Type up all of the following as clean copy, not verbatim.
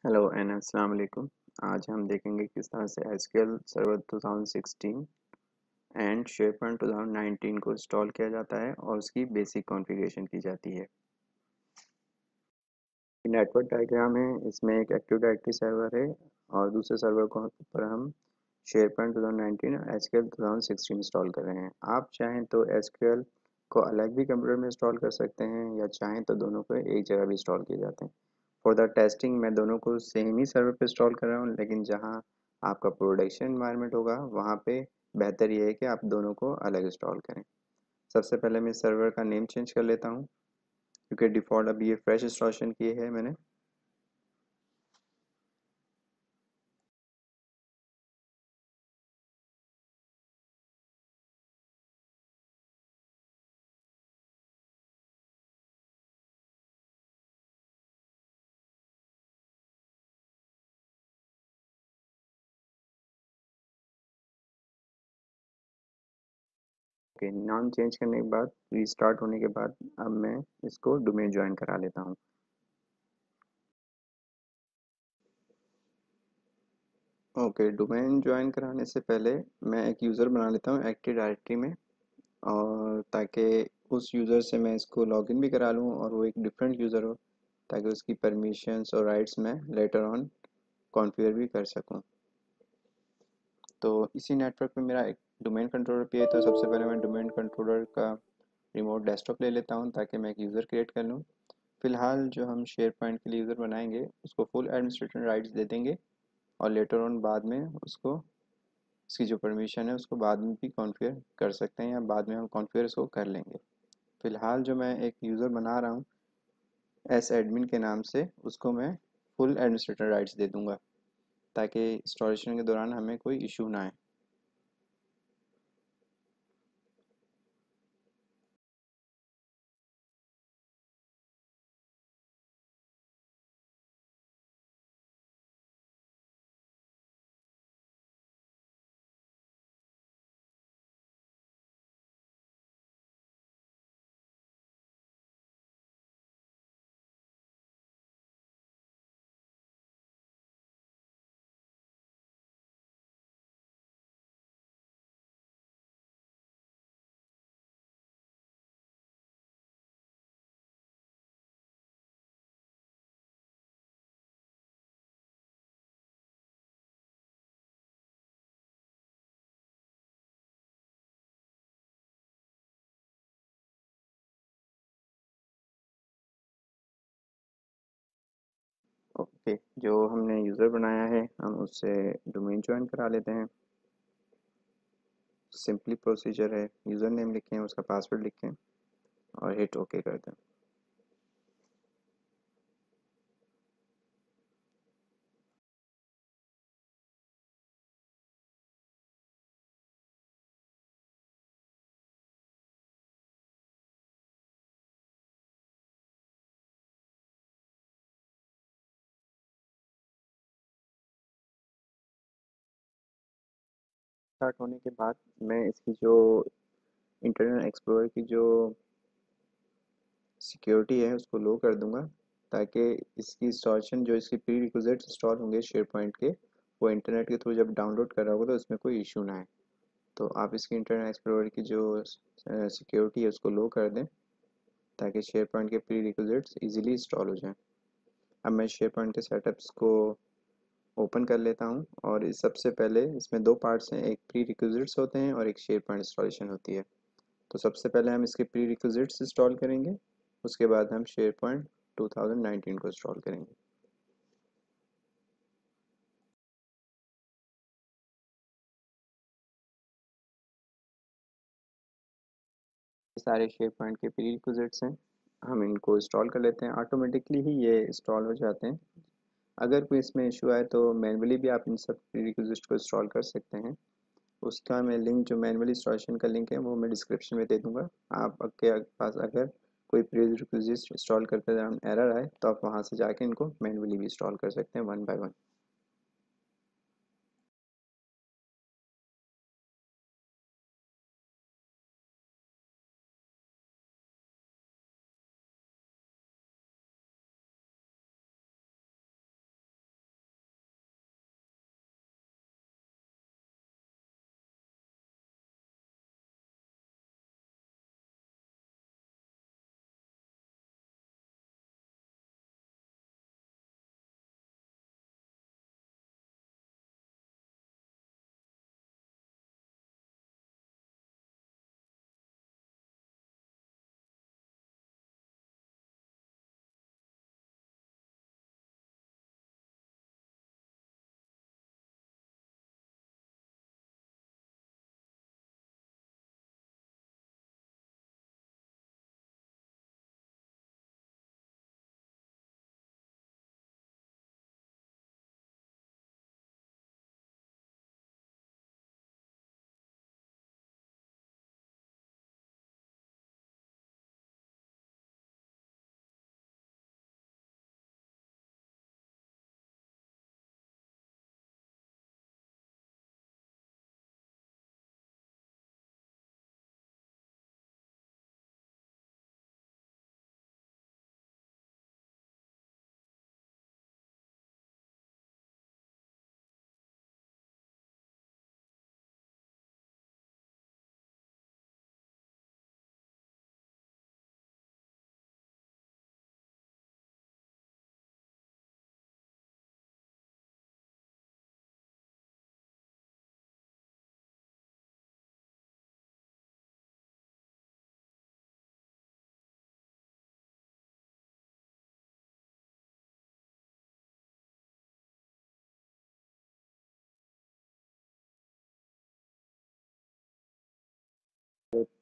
Hello and अस्सलाम वालेकुम। आज हम देखेंगे किस तरह से एसक्यूएल सर्वर 2016 एंड शेरपॉइंट 2019 को इंस्टॉल किया जाता है और उसकी बेसिक कॉन्फ़िगरेशन की जाती है। नेटवर्क डायग्राम है, इसमें एक एक्टिव डायरेक्टरी सर्वर है और दूसरे सर्वर को पर हम शेरपॉइंट 2019 और एसक्यूएल 2016 इंस्टॉल कर रहे हैं। आप चाहें तो एसक्यूएल को अलग भी कंप्यूटर में इंस्टॉल कर सकते हैं या चाहें तो दोनों को एक जगह भी इंस्टॉल किए जाते हैं। फॉर द टेस्टिंग मैं दोनों को सेम ही सर्वर पे इंस्टॉल कर रहा हूँ, लेकिन जहाँ आपका प्रोडक्शन इन्वायरमेंट होगा वहाँ पे बेहतर ये है कि आप दोनों को अलग इंस्टॉल करें। सबसे पहले मैं सर्वर का नेम चेंज कर लेता हूँ क्योंकि डिफ़ॉल्ट अभी ये फ्रेश इंस्टॉलेशन किए है मैंने। ओके, नाम चेंज करने के बाद रीस्टार्ट होने के बाद अब मैं इसको डोमेन ज्वाइन करा लेता हूँ। ओके, डोमेन ज्वाइन कराने से पहले मैं एक यूज़र बना लेता हूँ एक्टिव डायरेक्टरी में, और ताकि उस यूज़र से मैं इसको लॉगिन भी करा लूँ और वो एक डिफरेंट यूज़र हो, ताकि उसकी परमिशंस और राइट्स मैं लेटर ऑन कॉन्फ़िगर भी कर सकूँ। तो इसी नेटवर्क पे मेरा एक डोमेन कंट्रोलर भी है, तो सबसे पहले मैं डोमेन कंट्रोलर का रिमोट डेस्कटॉप ले लेता हूँ ताकि मैं एक यूज़र क्रिएट कर लूँ। फिलहाल जो हम शेयर पॉइंट के लिए यूज़र बनाएंगे उसको फुल एडमिनिस्ट्रेटर राइट्स दे देंगे और लेटर ऑन बाद में उसको इसकी जो परमिशन है उसको बाद में भी कॉन्फ़िगर कर सकते हैं या बाद में हम कॉन्फ़िगर इसको कर लेंगे। फ़िलहाल जो मैं एक यूज़र बना रहा हूँ एस एडमिन के नाम से, उसको मैं फुल एडमिनिस्ट्रेटर राइट्स दे दूँगा ताकि इंस्टॉलेशन के दौरान हमें कोई इशू ना आए। ओके, जो हमने यूज़र बनाया है हम उससे डोमेन ज्वाइन करा लेते हैं। सिंपली प्रोसीजर है, यूज़र नेम लिखें, उसका पासवर्ड लिखें और हिट ओके कर दें। स्टार्ट होने के बाद मैं इसकी जो इंटरनेट एक्सप्लोरर की जो सिक्योरिटी है उसको लो कर दूंगा, ताकि इसकी इंस्टॉलेशन जो इसकी प्री रिक्विजिट्स इंस्टॉल होंगे शेयर पॉइंट के, वो इंटरनेट के थ्रू जब डाउनलोड कर रहा होगा तो इसमें कोई इशू ना आए। तो आप इसकी इंटरनेट एक्सप्लोरर की जो सिक्योरिटी है उसको लो कर दें ताकि शेयर पॉइंट के प्री रिक्विजिट्स ईजिली इंस्टॉल हो जाएँ। अब मैं शेयर पॉइंट के सेटअप्स को ओपन कर लेता हूँ और इस सबसे पहले इसमें दो पार्ट्स हैं, एक प्री रिक्विजिट्स होते हैं और एक शेयर पॉइंट इंस्टॉलेशन होती है। तो सबसे पहले हम इसके प्री रिक्विजिट्स इंस्टॉल करेंगे, उसके बाद हम शेयर पॉइंट 2019 को इंस्टॉल करेंगे। ये सारे शेयर पॉइंट के प्री रिक्विजिट्स हैं, हम इनको इंस्टॉल कर लेते हैं। ऑटोमेटिकली ही ये इंस्टॉल हो जाते हैं। अगर कोई इसमें इशू आए तो मैनुअली भी आप इन सब प्री रिक्विजिट्स को इंस्टॉल कर सकते हैं। उसका मैं लिंक, जो मैनुअली इंस्टॉलेशन का लिंक है वो मैं डिस्क्रिप्शन में दे दूँगा। आपके पास अगर कोई प्री रिक्विजिट्स इंस्टॉल करते दौरान एरर आए तो आप वहाँ से जाके इनको मैनुअली भी इंस्टॉल कर सकते हैं one by one.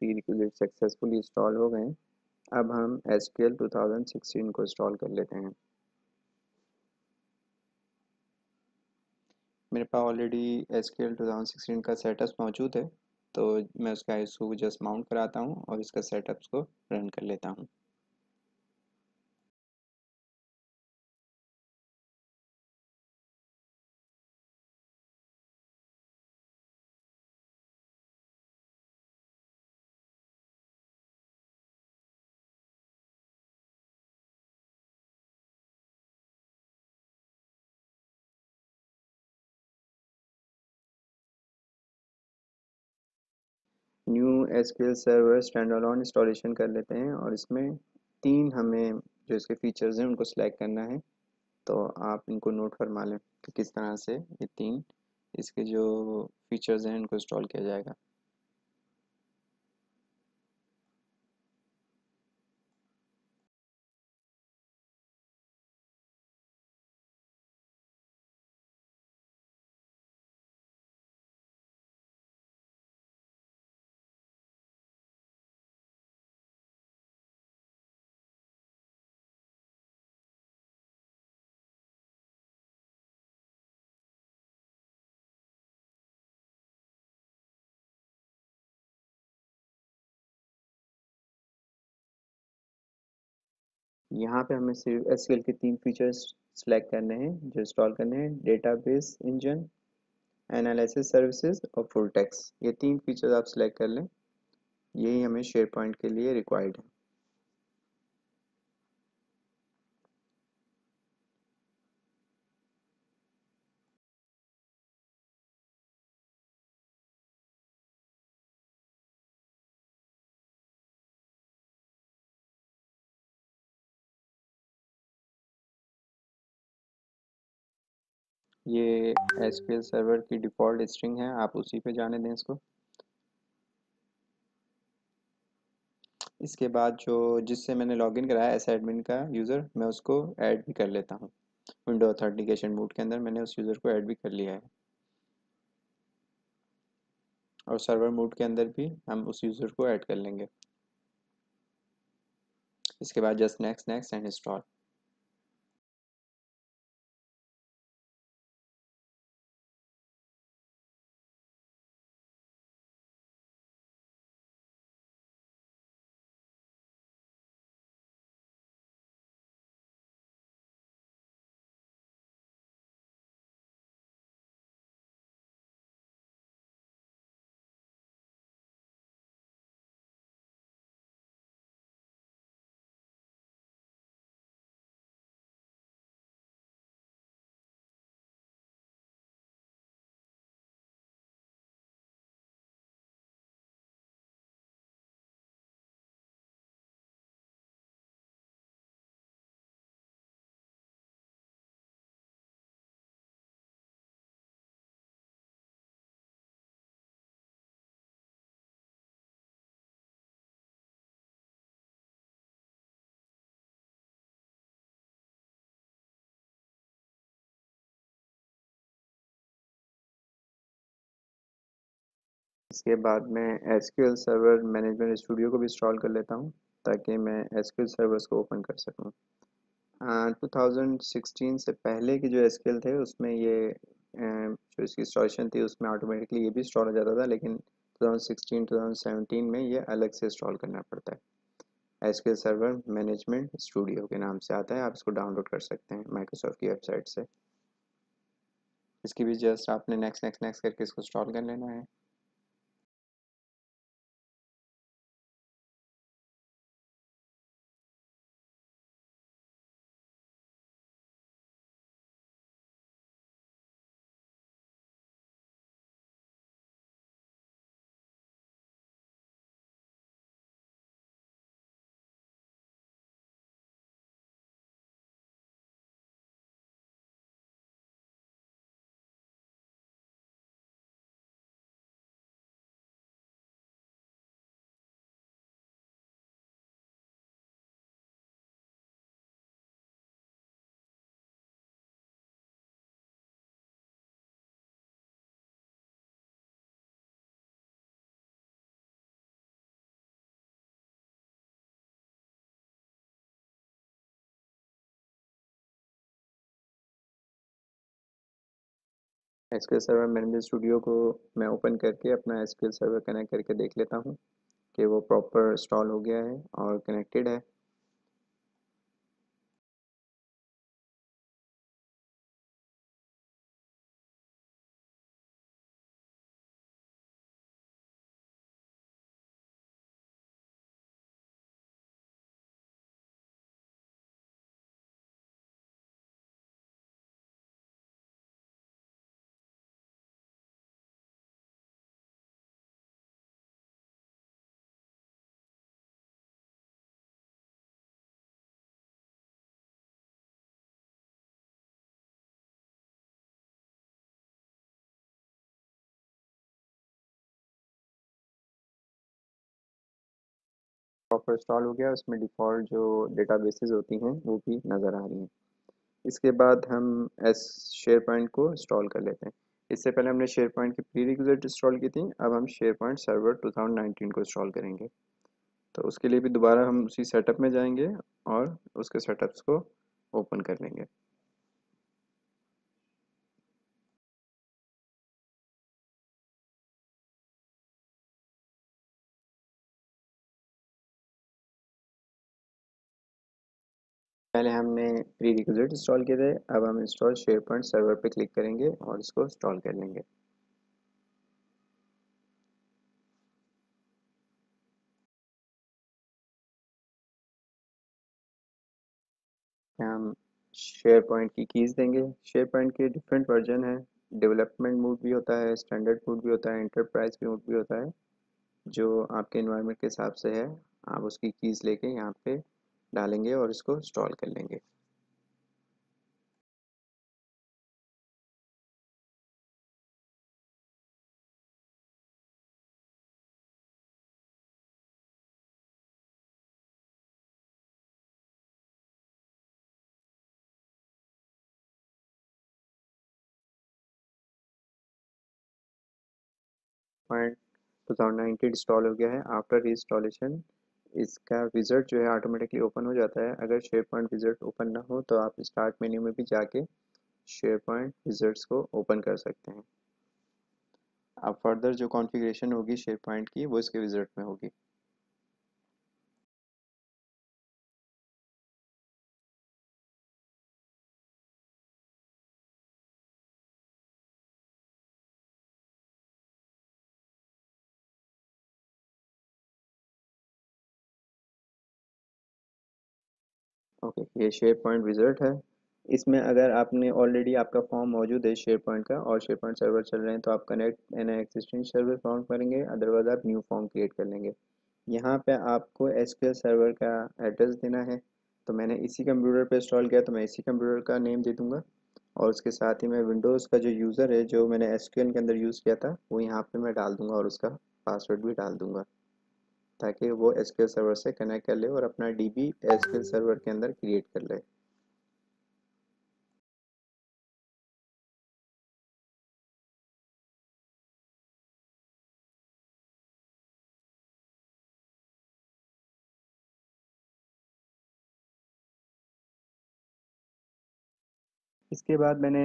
Pre requisite successfully install हो गए हैं। अब हम SQL 2016 को इंस्टॉल कर लेते हैं। मेरे पास ऑलरेडी SQL 2016 का सेटअप मौजूद है, तो मैं उसका इसको जस्ट माउंट कराता हूँ और इसका सेटअप्स को रन कर लेता हूँ। New SQL server standalone installation कर लेते हैं और इसमें तीन हमें जो इसके फीचर्स हैं उनको सिलेक्ट करना है। तो आप इनको नोट फरमा लें कि किस तरह से ये तीन इसके जो फीचर्स हैं इनको इंस्टॉल किया जाएगा। यहाँ पे हमें सिर्फ SQL के तीन फीचर्स सिलेक्ट करने हैं जो इंस्टॉल करने हैं: डेटाबेस इंजन, एनालिसिस सर्विसेज और फुल टेक्स्ट। ये तीन फीचर्स आप सिलेक्ट कर लें, यही हमें शेयर पॉइंट के लिए रिक्वायर्ड है। ये SQL सर्वर की डिफ़ॉल्ट स्ट्रिंग है, आप उसी पे जाने दें इसको। इसके बाद जो जिससे मैंने लॉगिन कराया एस एडमिन का यूज़र, मैं उसको ऐड भी कर लेता हूँ। विंडो ऑथेंटिकेशन मोड के अंदर मैंने उस यूज़र को ऐड भी कर लिया है और सर्वर मोड के अंदर भी हम उस यूज़र को ऐड कर लेंगे। इसके बाद just next next and install. इसके बाद मैं SQL सर्वर मैनेजमेंट स्टूडियो को भी इंस्टॉल कर लेता हूँ ताकि मैं SQL सर्वर्स को ओपन कर सकूँ। 2016 से पहले के जो SQL थे उसमें ये जो इसकी इंस्टॉलेशन थी उसमें ऑटोमेटिकली ये भी इंस्टॉल हो जाता था, लेकिन 2016-2017 में ये अलग से इंस्टॉल करना पड़ता है। SQL सर्वर मैनेजमेंट स्टूडियो के नाम से आता है, आप इसको डाउनलोड कर सकते हैं माइक्रोसॉफ्ट की वेबसाइट से। इसकी भी जस्ट आपने नेक्स्ट नेक्स्ट नेक्स्ट करके इसको इंस्टॉल कर लेना है। एसक्यूएल सर्वर मैनेजर स्टूडियो को मैं ओपन करके अपना एसक्यूएल सर्वर कनेक्ट करके देख लेता हूँ कि वो प्रॉपर इंस्टॉल हो गया है और कनेक्टेड है। प्रॉपर इंस्टॉल हो गया, उसमें डिफ़ॉल्ट जो डेटाबेसेस होती हैं वो भी नज़र आ रही हैं। इसके बाद हम एस शेयर पॉइंट को इंस्टॉल कर लेते हैं। इससे पहले हमने शेयर पॉइंट की प्री रिक्विजिट इंस्टॉल की थी, अब हम शेयर पॉइंट सर्वर 2019 को इंस्टॉल करेंगे। तो उसके लिए भी दोबारा हम उसी सेटअप में जाएंगे और उसके सेटअप्स को ओपन कर लेंगे। पहले हमने प्री रिक्विजिट इंस्टॉल किए थे, अब हम इंस्टॉल शेयर पॉइंट सर्वर पे क्लिक करेंगे और इसको इंस्टॉल कर लेंगे। हम शेयर पॉइंट की कीज़ देंगे। शेयर पॉइंट के डिफरेंट वर्जन है, डेवलपमेंट मोड भी होता है, स्टैंडर्ड मोड भी होता है, एंटरप्राइज मोड भी होता है। जो आपके इन्वायरमेंट के हिसाब से है, आप उसकी कीज़ लेके यहाँ पे डालेंगे और इसको इंस्टॉल कर लेंगे। पॉइंट 2019 इंस्टॉल हो गया है। आफ्टर इंस्टॉलेशन इसका विज़ार्ड जो है ऑटोमेटिकली ओपन हो जाता है। अगर शेयर पॉइंट विज़ार्ड ओपन ना हो तो आप स्टार्ट मेन्यू में भी जाके शेयर पॉइंट विज़ार्ड्स को ओपन कर सकते हैं। अब फर्दर जो कॉन्फ़िगरेशन होगी शेयर पॉइंट की वो इसके विज़ार्ड में होगी। ओके, ये शेयर पॉइंट विज़ार्ड है। इसमें अगर आपने ऑलरेडी आपका फॉर्म मौजूद है शेयर पॉइंट का और शेयर पॉइंट सर्वर चल रहे हैं तो आप connect an existing server farm करेंगे, अदरवाइज आप न्यू फॉर्म क्रिएट कर लेंगे। यहाँ पे आपको एसक्यूएल सर्वर का एड्रेस देना है। तो मैंने इसी कंप्यूटर पे इंस्टॉल किया तो मैं इसी कंप्यूटर का नेम दे दूँगा और उसके साथ ही मैं विंडोज़ का जो यूज़र है जो मैंने एसक्यूएल के अंदर यूज़ किया था वो यहाँ पे मैं डाल दूँगा और उसका पासवर्ड भी डाल दूँगा, ताकि वो एसक्यूएल सर्वर से कनेक्ट कर ले और अपना डीबी एसक्यूएल सर्वर के अंदर क्रिएट कर ले। इसके बाद मैंने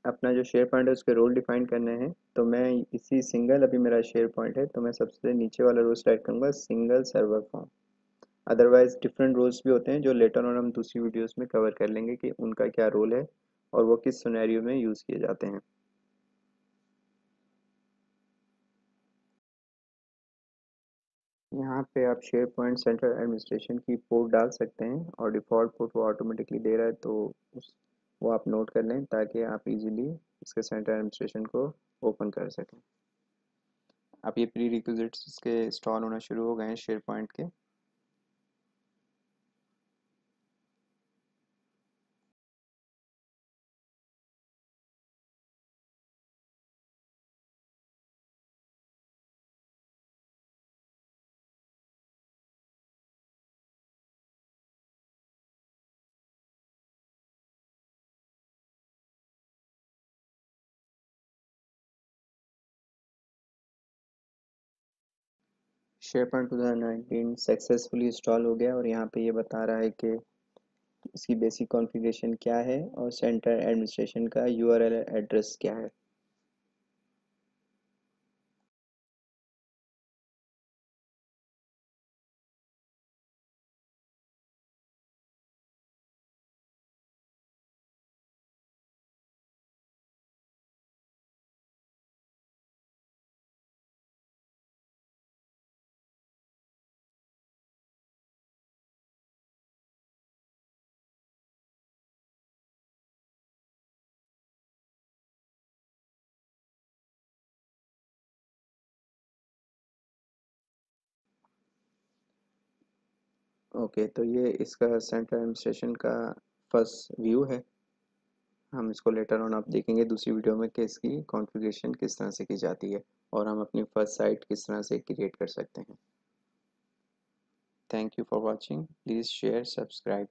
अपना जो शेयर पॉइंट है उसके रोल डिफाइन करने हैं। तो मैं इसी सिंगल अभी मेरा शेयर पॉइंट है तो मैं सबसे नीचे वाला रोल सेलेक्ट करूँगा, single server farm. Otherwise different roles भी होते हैं जो लेटर ऑन हम दूसरी वीडियोस में कवर कर लेंगे कि उनका क्या रोल है और वो किस सिनेरियो में यूज़ किए जाते हैं। यहाँ पे आप शेयर पॉइंट सेंट्रल एडमिनिस्ट्रेशन की पोर्ट डाल सकते हैं और डिफ़ॉल्ट पोर्ट वो ऑटोमेटिकली दे रहा है तो वो आप नोट कर लें ताकि आप इजीली इसके सेंट्रल एडमिनिस्ट्रेशन को ओपन कर सकें। अब ये प्री रिक्विजिट्स इसके इंस्टॉल होना शुरू हो गए हैं शेयर पॉइंट के। शेयर पॉइंट 2019 सक्सेसफुली इंस्टॉल हो गया और यहाँ पे ये बता रहा है कि इसकी बेसिक कॉन्फ़िगरेशन क्या है और सेंटर एडमिनिस्ट्रेशन का यूआरएल एड्रेस क्या है। ओके, तो ये इसका सेंट्रल एडमिनिस्ट्रेशन का फर्स्ट व्यू है। हम इसको लेटर ऑन आप देखेंगे दूसरी वीडियो में कि इसकी कॉन्फ़िगरेशन किस तरह से की जाती है और हम अपनी फर्स्ट साइट किस तरह से क्रिएट कर सकते हैं। Thank you for watching, please share, subscribe.